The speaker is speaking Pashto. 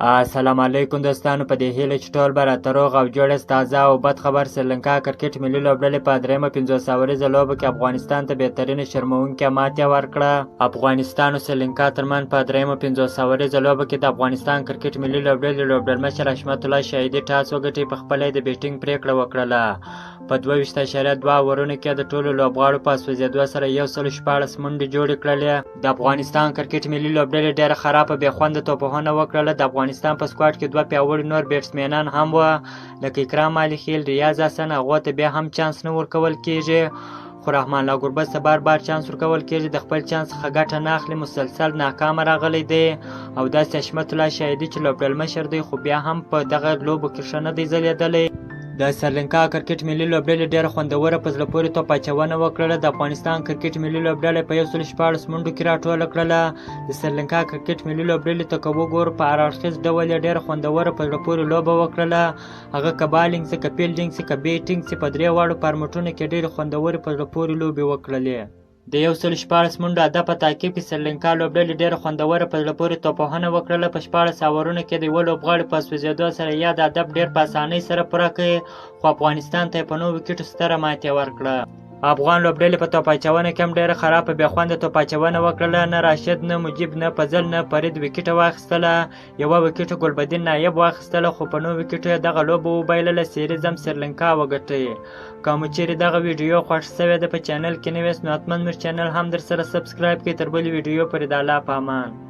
السلام علیکم دوستانو، په دې هیله چې ټول به راته روغ او جوړ یاست. تازه او بد خبر، سریلانکا کرکټ ملي لوبډلې په درېیمه 50 اوریزه لوبه کې افغانستان ته بهترینه شرموونکې ماتې ورکړه. افغانستان او سریلانکا ترمنځ په درېیمه 50 اوریزه لوبه کې د افغانستان کرکټ ملي لوبډلې لوبډلمشر حشمت الله شاهدي ټاس وګټي، په خپله یې د بیټینګ پرېکړه وکړله. په 22.2 اورونو کې د ټولو لوبغاړو په سوځېدو سره 114 منډې جوړې کړلې. د افغانستان کرکټ ملي لوبډلې ډېره خرابه بې خونده توپوهنه وکړله. د افغانستان په سکواډ کې دوه پیاوړي نور بیټسمینان هم وو، لکه اکرام علي خیل، ریاض حسن. هغو ته بیا هم چانس نه ورکول کیږي، خو رحمان الله ګربز ته بار بار چانس ورکول کیږي، د خپل چانس څخه ګټه نه اخلي. مسلسل ناکامه راغلی دی. او داسې حشمت الله شاهدي چې لوبډلمشر دی، خو بیا هم په دغه لوبو کې ښه نه دی ځلېدلی. د سریلانکا کرکټ ملي لوبډلې ډېره خوندوره په زړه پورې توپ اچونه وکړله. د افغانستان کرکټ ملي لوبډلې په 114 منډو کې راټوله کړله. د سریلانکا کرکټ ملي لوبډلې ته که وګورو، په هر اړخیز ډول یې ډېره خوندوره په زړه پورې لوبه وکړله. هغه که بالینګ سي، که فیلډینګ سي، که بیټینګ سي، په درې واړو فارمټونو کې ډېرې خوندورې په زړه پورې لوبې وکړلې. د 114 منډو هدف په تعقیب کې سریلانکا لوبډلې ډېره خوندوره په زړه پورې توپوهنه وکړله. په 14 اورونو کې د یوه لوبغاړي په سوځېدو سره یا د هدف ډېر په اسانۍ سره پوره کړي، خو افغانستان ته یې په 9 ویکټو ستره ماتې ورکړه. افغان لوبډلې په توپ اچونه کې هم ډېره خرابه بې خونده توپ اچونه وکړله. نه راشد، نه مجیب، نه فضل، نه فرید ویکټه واخیستله. یوه ویکټه ګلبدین نایب واخیستله، خو په 9 ویکټو یې دغه لوبه وبایلله. سیریز هم سریلانکا وګټي. که مو چیرې دغه ویډیو خوښ شوې ده، په چینل کې نوی یاست نو حتما زموږ چینل هم در سره سبسکرایب کړئ. تر بلې ویډیو پورې د الله په امان.